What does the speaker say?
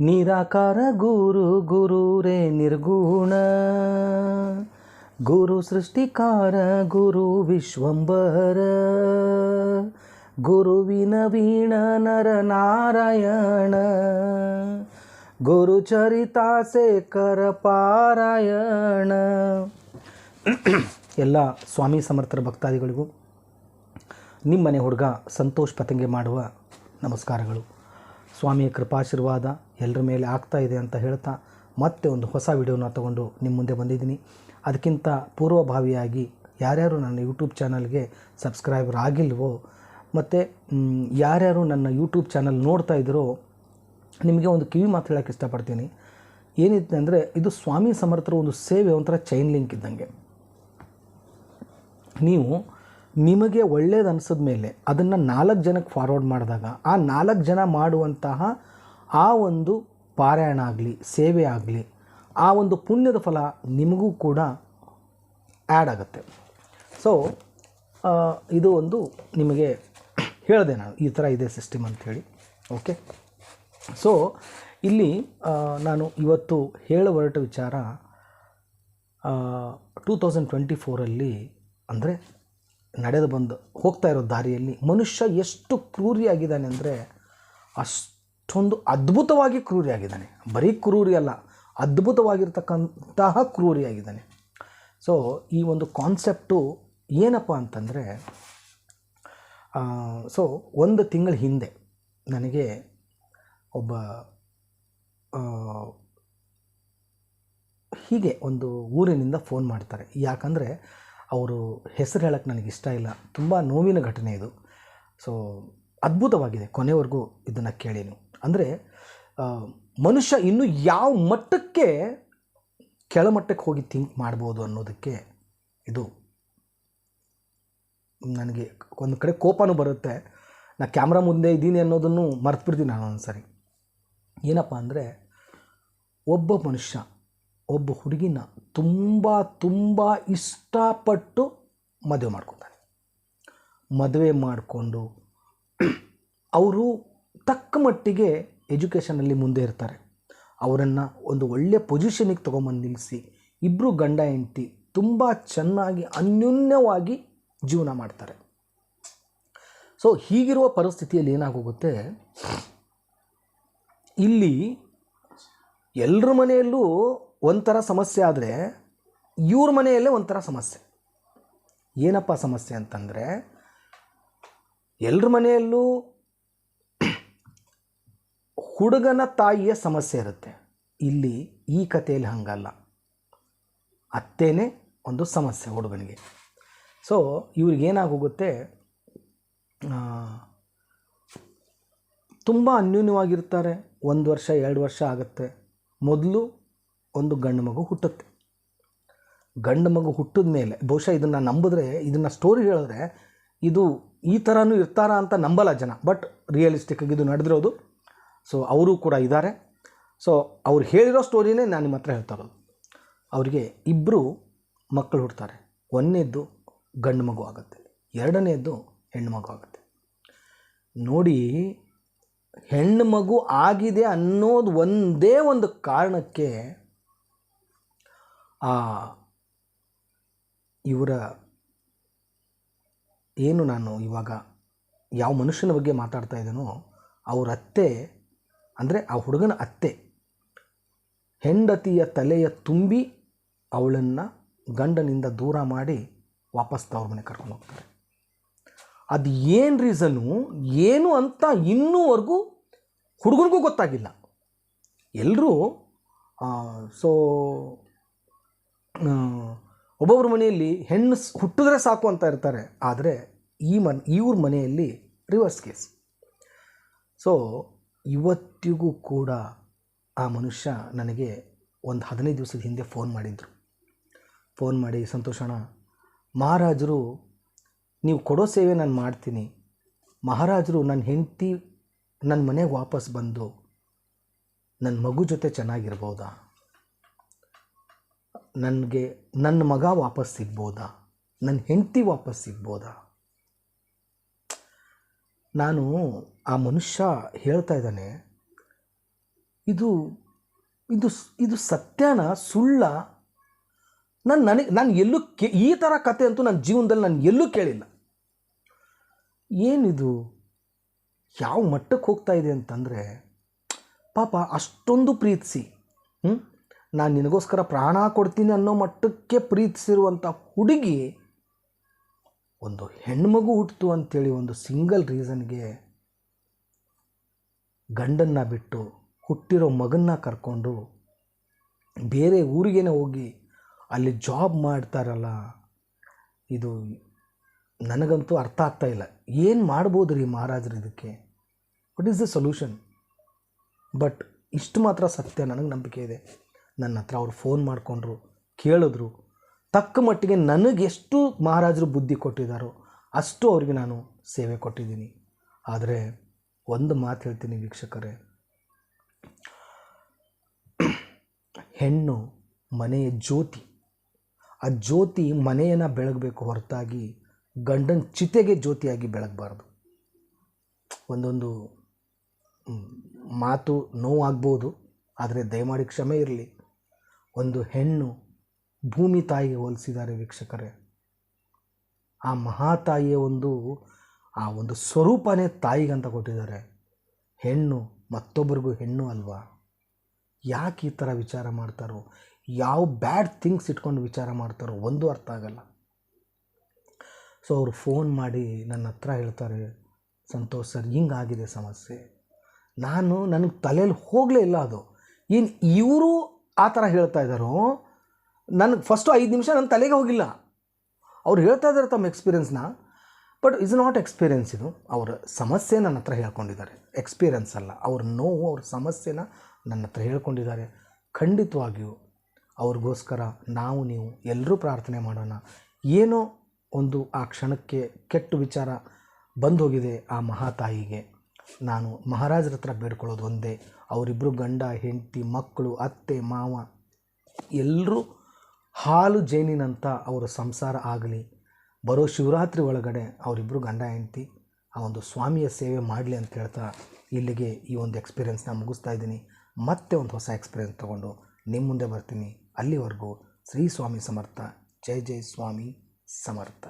ನಿರಾಕಾರ ಗುರು ಗುರುರೇ ನಿರ್ಗುಣ, ಗುರು ಸೃಷ್ಟಿಕಾರ ಗುರು ವಿಶ್ವಂಬರ, ಗುರುವಿನ ವೀಣ ನರ ನಾರಾಯಣ, ಗುರು ಚರಿತಾಸೇಕರ ಪಾರಾಯಣ. ಎಲ್ಲ ಸ್ವಾಮಿ ಸಮರ್ಥರ ಭಕ್ತಾದಿಗಳಿಗೂ ನಿಮ್ಮನೆ ಹುಡುಗ ಸಂತೋಷ್ ಪತಂಗೆ ಮಾಡುವ ನಮಸ್ಕಾರಗಳು. ಸ್ವಾಮಿಯ ಕೃಪಾಶೀರ್ವಾದ ಎಲ್ಲರ ಮೇಲೆ ಆಗ್ತಾ ಇದೆ ಅಂತ ಹೇಳ್ತಾ ಮತ್ತೆ ಒಂದು ಹೊಸ ವಿಡಿಯೋನ ತಗೊಂಡು ನಿಮ್ಮ ಮುಂದೆ ಬಂದಿದ್ದೀನಿ. ಅದಕ್ಕಿಂತ ಪೂರ್ವಭಾವಿಯಾಗಿ ಯಾರ್ಯಾರು ನನ್ನ ಯೂಟ್ಯೂಬ್ ಚಾನಲ್ಗೆ ಸಬ್ಸ್ಕ್ರೈಬರ್ ಆಗಿಲ್ವೋ ಮತ್ತು ಯಾರ್ಯಾರು ನನ್ನ ಯೂಟ್ಯೂಬ್ ಚಾನಲ್ ನೋಡ್ತಾ ಇದ್ದೀರೋ ನಿಮಗೆ ಒಂದು ಕಿವಿ ಮಾತು ಹೇಳೋಕ್ಕೆ ಇಷ್ಟಪಡ್ತೀನಿ. ಏನಿದೆ ಅಂದರೆ, ಇದು ಸ್ವಾಮಿ ಸಮರ್ಥರ ಒಂದು ಸೇವೆ, ಒಂಥರ ಚೈನ್ ಲಿಂಕ್ ಇದ್ದಂಗೆ. ನೀವು ನಿಮಗೆ ಒಳ್ಳೇದು ಅನಿಸಿದ ಮೇಲೆ ಅದನ್ನು 4 ಜನಕ್ಕೆ ಫಾರ್ವರ್ಡ್ ಮಾಡಿದಾಗ ಆ 4 ಜನ ಮಾಡುವಂತಹ ಆ ಒಂದು ಪಾರಾಯಣ ಆಗಲಿ, ಸೇವೆ ಆಗಲಿ, ಆ ಒಂದು ಪುಣ್ಯದ ಫಲ ನಿಮಗೂ ಕೂಡ ಆ್ಯಡ್ ಆಗುತ್ತೆ. ಸೊ ಇದು ಒಂದು ನಿಮಗೆ ಹೇಳಿದೆ ನಾನು, ಈ ಥರ ಇದೆ ಸಿಸ್ಟಮ್ ಅಂಥೇಳಿ. ಓಕೆ, ಸೊ ಇಲ್ಲಿ ನಾನು ಇವತ್ತು ಹೊರಟ ವಿಚಾರ 2024 ಅಂದರೆ ನಡೆದು ಬಂದು ಹೋಗ್ತಾ ಇರೋ ದಾರಿಯಲ್ಲಿ ಮನುಷ್ಯ ಎಷ್ಟು ಕ್ರೂರಿಯಾಗಿದ್ದಾನೆ ಅಂದರೆ ಅಷ್ಟೊಂದು ಅದ್ಭುತವಾಗಿ ಕ್ರೂರಿಯಾಗಿದ್ದಾನೆ. ಬರೀ ಕ್ರೂರಿ ಅಲ್ಲ, ಅದ್ಭುತವಾಗಿರ್ತಕ್ಕಂತಹ ಕ್ರೂರಿಯಾಗಿದ್ದಾನೆ. ಸೊ ಈ ಒಂದು ಕಾನ್ಸೆಪ್ಟು ಏನಪ್ಪ ಅಂತಂದರೆ, ಸೊ 1 ತಿಂಗಳ ಹಿಂದೆ ನನಗೆ ಒಬ್ಬ ಹೀಗೆ ಒಂದು ಊರಿನಿಂದ ಫೋನ್ ಮಾಡ್ತಾರೆ. ಯಾಕಂದರೆ ಅವರು ಹೆಸರು ಹೇಳೋಕ್ಕೆ ನನಗೆ ಇಷ್ಟ ಇಲ್ಲ, ತುಂಬ ನೋವಿನ ಘಟನೆ ಇದು. ಸೊ ಅದ್ಭುತವಾಗಿದೆ, ಕೊನೆವರೆಗೂ ಇದನ್ನು ಕೇಳಿ ನೀವು. ಅಂದರೆ ಮನುಷ್ಯ ಇನ್ನೂ ಯಾವ ಮಟ್ಟಕ್ಕೆ ಕೆಳಮಟ್ಟಕ್ಕೆ ಹೋಗಿ ಥಿಂಕ್ ಮಾಡ್ಬೋದು ಅನ್ನೋದಕ್ಕೆ ಇದು. ನನಗೆ ಒಂದು ಕಡೆ ಕೋಪನೂ ಬರುತ್ತೆ, ನಾ ಕ್ಯಾಮ್ರಾ ಮುಂದೆ ಇದ್ದೀನಿ ಅನ್ನೋದನ್ನು ಮರೆತುಬಿಡ್ತೀನಿ ನಾನು ಒಂದು ಸರಿ. ಏನಪ್ಪ ಅಂದರೆ, ಒಬ್ಬ ಮನುಷ್ಯ ಒಬ್ಬ ಹುಡುಗಿನ ತುಂಬ ಇಷ್ಟಪಟ್ಟು ಮದುವೆ ಮಾಡ್ಕೊತಾನೆ. ಮದುವೆ ಮಾಡಿಕೊಂಡು ಅವರು ತಕ್ಕ ಮಟ್ಟಿಗೆ ಎಜುಕೇಷನಲ್ಲಿ ಮುಂದೆ ಇರ್ತಾರೆ. ಅವರನ್ನು ಒಂದು ಒಳ್ಳೆಯ ಪೊಸಿಷನಿಗೆ ತೊಗೊಂಬಂದು ನಿಲ್ಲಿಸಿ ಇಬ್ಬರು ಗಂಡ ಹೆಂಡತಿ ತುಂಬ ಚೆನ್ನಾಗಿ ಅನ್ಯೋನ್ಯವಾಗಿ ಜೀವನ ಮಾಡ್ತಾರೆ. ಸೊ ಹೀಗಿರುವ ಪರಿಸ್ಥಿತಿಯಲ್ಲಿ ಏನಾಗೋಗುತ್ತೆ, ಇಲ್ಲಿ ಎಲ್ಲರ ಮನೆಯಲ್ಲೂ ಒಂಥರ ಸಮಸ್ಯೆ ಆದರೆ ಇವ್ರ ಮನೆಯಲ್ಲೇ ಒಂಥರ ಸಮಸ್ಯೆ. ಏನಪ್ಪ ಸಮಸ್ಯೆ ಅಂತಂದರೆ, ಎಲ್ಲರ ಮನೆಯಲ್ಲೂ ಹುಡುಗನ ತಾಯಿಯ ಸಮಸ್ಯೆ ಇರುತ್ತೆ. ಇಲ್ಲಿ ಈ ಕಥೆಯಲ್ಲಿ ಹಾಗಲ್ಲ, ಅತ್ತೇನೆ ಒಂದು ಸಮಸ್ಯೆ ಹುಡುಗನಿಗೆ. ಸೊ ಇವ್ರಿಗೇನಾಗೋಗುತ್ತೆ, ತುಂಬ ಅನ್ಯೂನ್ಯವಾಗಿರ್ತಾರೆ. 1 ವರ್ಷ 2 ವರ್ಷ ಆಗುತ್ತೆ. ಮೊದಲು ಒಂದು ಗಂಡು ಮಗು ಹುಟ್ಟುತ್ತೆ. ಗಂಡು ಮಗು ಹುಟ್ಟಿದ ಮೇಲೆ ಬಹುಶಃ ಇದನ್ನು ನಂಬಿದ್ರೆ, ಇದನ್ನು ಸ್ಟೋರಿ ಹೇಳಿದ್ರೆ ಇದು ಈ ಥರನೂ ಇರ್ತಾರಾ ಅಂತ ನಂಬಲ್ಲ ಜನ, ಬಟ್ ರಿಯಲಿಸ್ಟಿಕ್ಕಾಗಿ ಇದು ನಡೆದಿರೋದು. ಸೊ ಅವರು ಕೂಡ ಇದ್ದಾರೆ. ಸೊ ಅವ್ರು ಹೇಳಿರೋ ಸ್ಟೋರಿನೇ ನಾನು ನಿಮ್ಮ ಹತ್ರ ಹೇಳ್ತಾ ಇರೋದು. ಅವರಿಗೆ 2 ಮಕ್ಕಳು ಹುಡ್ತಾರೆ. 1ನೇದ್ದು ಗಂಡು ಮಗು ಆಗುತ್ತೆ, 2ನೇದ್ದು ಹೆಣ್ಣು ಮಗು ಆಗುತ್ತೆ. ನೋಡಿ, ಹೆಣ್ಣು ಮಗು ಆಗಿದೆ ಅನ್ನೋದು ಒಂದೇ ಒಂದು ಕಾರಣಕ್ಕೆ ಇವರ ಏನು, ನಾನು ಇವಾಗ ಯಾವ ಮನುಷ್ಯನ ಬಗ್ಗೆ ಮಾತಾಡ್ತಾ ಇದ್ದೀನೋ ಅವ್ರ ಅತ್ತೆ, ಅಂದರೆ ಆ ಹುಡುಗನ ಅತ್ತೆ, ಹೆಂಡತಿಯ ತಲೆಯ ತುಂಬಿ ಅವಳನ್ನು ಗಂಡನಿಂದ ದೂರ ಮಾಡಿ ವಾಪಸ್ ತವ್ರ ಮನೆ ಕರ್ಕೊಂಡು ಹೋಗ್ತಾರೆ. ಅದು ಏನು ರೀಸನ್ನು ಏನು ಅಂತ ಇನ್ನೂವರೆಗೂ ಹುಡುಗನಿಗೂ ಗೊತ್ತಾಗಿಲ್ಲ. ಎಲ್ಲರೂ ಸೊ ಒಬ್ಬೊಬ್ಬರ ಮನೆಯಲ್ಲಿ ಹೆಣ್ಣು ಹುಟ್ಟಿದ್ರೆ ಸಾಕು ಅಂತ ಇರ್ತಾರೆ. ಆದರೆ ಇವ್ರ ಮನೆಯಲ್ಲಿ ರಿವರ್ಸ್ ಕೇಸ್. ಸೊ ಇವತ್ತಿಗೂ ಕೂಡ ಆ ಮನುಷ್ಯ ನನಗೆ ಒಂದು 15 ದಿವಸದ ಹಿಂದೆ ಫೋನ್ ಮಾಡಿದರು. ಫೋನ್ ಮಾಡಿ, ಸಂತೋಷಣ, ಮಹಾರಾಜರು ನೀವು ಕೊಡೋ ಸೇವೆ ನಾನು ಮಾಡ್ತೀನಿ, ಮಹಾರಾಜರು ನನ್ನ ಹೆಂಡತಿ ನನ್ನ ಮನೆಗೆ ವಾಪಸ್ ಬಂದು ನನ್ನ ಮಗು ಜೊತೆ ಚೆನ್ನಾಗಿರ್ಬೋದಾ, ನನಗೆ ನನ್ನ ಮಗ ವಾಪಸ್ ಸಿಗ್ಬೋದಾ, ನನ್ನ ಹೆಂಡತಿ ವಾಪಸ್ ಸಿಗ್ಬೋದಾ. ನಾನು ಆ ಮನುಷ್ಯ ಹೇಳ್ತಾ ಇದ್ದಾನೆ, ಇದು ಇದು ಇದು ಸತ್ಯನ ಸುಳ್ಳ? ನಾನು ಎಲ್ಲೂ ಈ ಥರ ಕತೆ ಅಂತೂ ನನ್ನ ಜೀವನದಲ್ಲಿ ನಾನು ಎಲ್ಲೂ ಕೇಳಿಲ್ಲ. ಏನಿದು ಯಾವ ಮಟ್ಟಕ್ಕೆ ಹೋಗ್ತಾ ಇದೆ ಅಂತಂದರೆ, ಪಾಪ ಅಷ್ಟೊಂದು ಪ್ರೀತಿಸಿ ನಾನು ನಿನಗೋಸ್ಕರ ಪ್ರಾಣ ಕೊಡ್ತೀನಿ ಅನ್ನೋ ಮಟ್ಟಕ್ಕೆ ಪ್ರೀತಿಸಿರುವಂಥ ಹುಡುಗಿ ಒಂದು ಹೆಣ್ಮಗು ಹುಟ್ಟಿತು ಅಂಥೇಳಿ ಒಂದು ಸಿಂಗಲ್ ರೀಸನ್ಗೆ ಗಂಡನ್ನ ಬಿಟ್ಟು ಹುಟ್ಟಿರೋ ಮಗನ್ನ ಕರ್ಕೊಂಡು ಬೇರೆ ಊರಿಗೇನೆ ಹೋಗಿ ಅಲ್ಲಿ ಜಾಬ್ ಮಾಡ್ತಾರಲ್ಲ, ಇದು ನನಗಂತೂ ಅರ್ಥ ಆಗ್ತಾ ಇಲ್ಲ. ಏನು ಮಾಡ್ಬೋದು ರೀ ಮಹಾರಾಜರು ಇದಕ್ಕೆ? What is the solution? But ಇಷ್ಟು ಮಾತ್ರ ಸತ್ಯ, ನನಗೆ ನಂಬಿಕೆ ಇದೆ. ನನ್ನ ಹತ್ರ ಅವ್ರು ಫೋನ್ ಮಾಡಿಕೊಂಡ್ರು, ಕೇಳಿದ್ರು. ತಕ್ಕ ಮಟ್ಟಿಗೆ ನನಗೆ ಎಷ್ಟು ಮಹಾರಾಜರು ಬುದ್ಧಿ ಕೊಟ್ಟಿದ್ದಾರೋ ಅಷ್ಟು ಅವ್ರಿಗೆ ನಾನು ಸೇವೆ ಕೊಟ್ಟಿದ್ದೀನಿ. ಆದರೆ ಒಂದು ಮಾತು ಹೇಳ್ತೀನಿ ವೀಕ್ಷಕರೇ, ಹೆಣ್ಣು ಮನೆಯ ಜ್ಯೋತಿ. ಆ ಜ್ಯೋತಿ ಮನೆಯನ್ನು ಬೆಳಗಬೇಕು ಹೊರತಾಗಿ ಗಂಡನ ಚಿತೆಗೆ ಜ್ಯೋತಿಯಾಗಿ ಬೆಳಗಬಾರ್ದು. ಒಂದೊಂದು ಮಾತು ನೋವಾಗ್ಬೋದು, ಆದರೆ ದಯಮಾಡಿ ಕ್ಷಮೆ ಇರಲಿ. ಒಂದು ಹೆಣ್ಣು ಭೂಮಿ ತಾಯಿಗೆ ಹೋಲಿಸಿದ್ದಾರೆ ವೀಕ್ಷಕರೇ. ಆ ಮಹಾತಾಯಿಯ ಆ ಒಂದು ಸ್ವರೂಪನೇ ತಾಯಿಗಂತ ಕೊಟ್ಟಿದ್ದಾರೆ. ಹೆಣ್ಣು ಮತ್ತೊಬ್ಬರಿಗೂ ಹೆಣ್ಣು ಅಲ್ವಾ? ಯಾಕೆ ಈ ಥರ ವಿಚಾರ ಮಾಡ್ತಾರೋ, ಯಾವ ಬ್ಯಾಡ್ ಥಿಂಗ್ಸ್ ಇಟ್ಕೊಂಡು ವಿಚಾರ ಮಾಡ್ತಾರೋ ಒಂದು ಅರ್ಥ ಆಗಲ್ಲ. ಸೊ ಅವರು ಫೋನ್ ಮಾಡಿ ನನ್ನ ಹತ್ರ ಹೇಳ್ತಾರೆ, ಸಂತೋಷ್ ಸರ್ ಹಿಂಗಾಗಿದೆ ಸಮಸ್ಯೆ. ನನಗೆ ತಲೆಯಲ್ಲಿ ಹೋಗಲೇ ಇಲ್ಲ ಅದು. ಏನು ಇವರು ಆ ಥರ ಹೇಳ್ತಾ ಇದ್ದಾರೋ, ನನಗೆ ಫಸ್ಟು 5 ನಿಮಿಷ ನನ್ನ ತಲೆಗೆ ಹೋಗಿಲ್ಲ. ಅವ್ರು ಹೇಳ್ತಾ ಇದ್ದಾರೆ ತಮ್ಮ ಎಕ್ಸ್ಪೀರಿಯೆನ್ಸ್ನ, ಬಟ್ ಇಸ್ ನಾಟ್ ಎಕ್ಸ್ಪೀರಿಯೆನ್ಸ್. ಇದು ಅವರ ಸಮಸ್ಯೆ ನನ್ನ ಹತ್ರ ಹೇಳ್ಕೊಂಡಿದ್ದಾರೆ, ಎಕ್ಸ್ಪೀರಿಯೆನ್ಸ್ ಅಲ್ಲ. ಅವ್ರ ನೋವು, ಅವ್ರ ಸಮಸ್ಯೆನ ನನ್ನ ಹತ್ರ ಹೇಳ್ಕೊಂಡಿದ್ದಾರೆ. ಖಂಡಿತವಾಗಿಯೂ ಅವ್ರಿಗೋಸ್ಕರ ನೀವು ಎಲ್ಲರೂ ಪ್ರಾರ್ಥನೆ ಮಾಡೋಣ. ಏನೋ ಒಂದು ಆ ಕ್ಷಣಕ್ಕೆ ಕೆಟ್ಟ ವಿಚಾರ ಬಂದೋಗಿದೆ ಆ ಮಹಾತಾಯಿಗೆ. ನಾನು ಮಹಾರಾಜರ ಹತ್ರ ಬೇಡ್ಕೊಳ್ಳೋದು ಒಂದೇ, ಅವರಿಬ್ಬರು ಗಂಡ ಹೆಂಡತಿ ಮಕ್ಕಳು ಅತ್ತೆ ಮಾವ ಎಲ್ಲರೂ ಹಾಲು ಜೇನಿನಂಥ ಅವರ ಸಂಸಾರ ಆಗಲಿ. ಬರೋ ಶಿವರಾತ್ರಿ ಒಳಗಡೆ ಅವರಿಬ್ಬರು ಗಂಡ ಹೆಂಡತಿ ಆ ಒಂದು ಸ್ವಾಮಿಯ ಸೇವೆ ಮಾಡಲಿ ಅಂತ ಹೇಳ್ತಾ ಇಲ್ಲಿಗೆ ಈ ಒಂದು ಎಕ್ಸ್ಪೀರಿಯೆನ್ಸ್ನ ಮುಗಿಸ್ತಾ ಇದ್ದೀನಿ. ಮತ್ತೆ ಒಂದು ಹೊಸ ಎಕ್ಸ್ಪೀರಿಯೆನ್ಸ್ ತೊಗೊಂಡು ನಿಮ್ಮ ಮುಂದೆ ಬರ್ತೀನಿ. ಅಲ್ಲಿವರೆಗೂ ಶ್ರೀ ಸ್ವಾಮಿ ಸಮರ್ಥ. ಜೈ ಜೈ ಸ್ವಾಮಿ ಸಮರ್ಥ.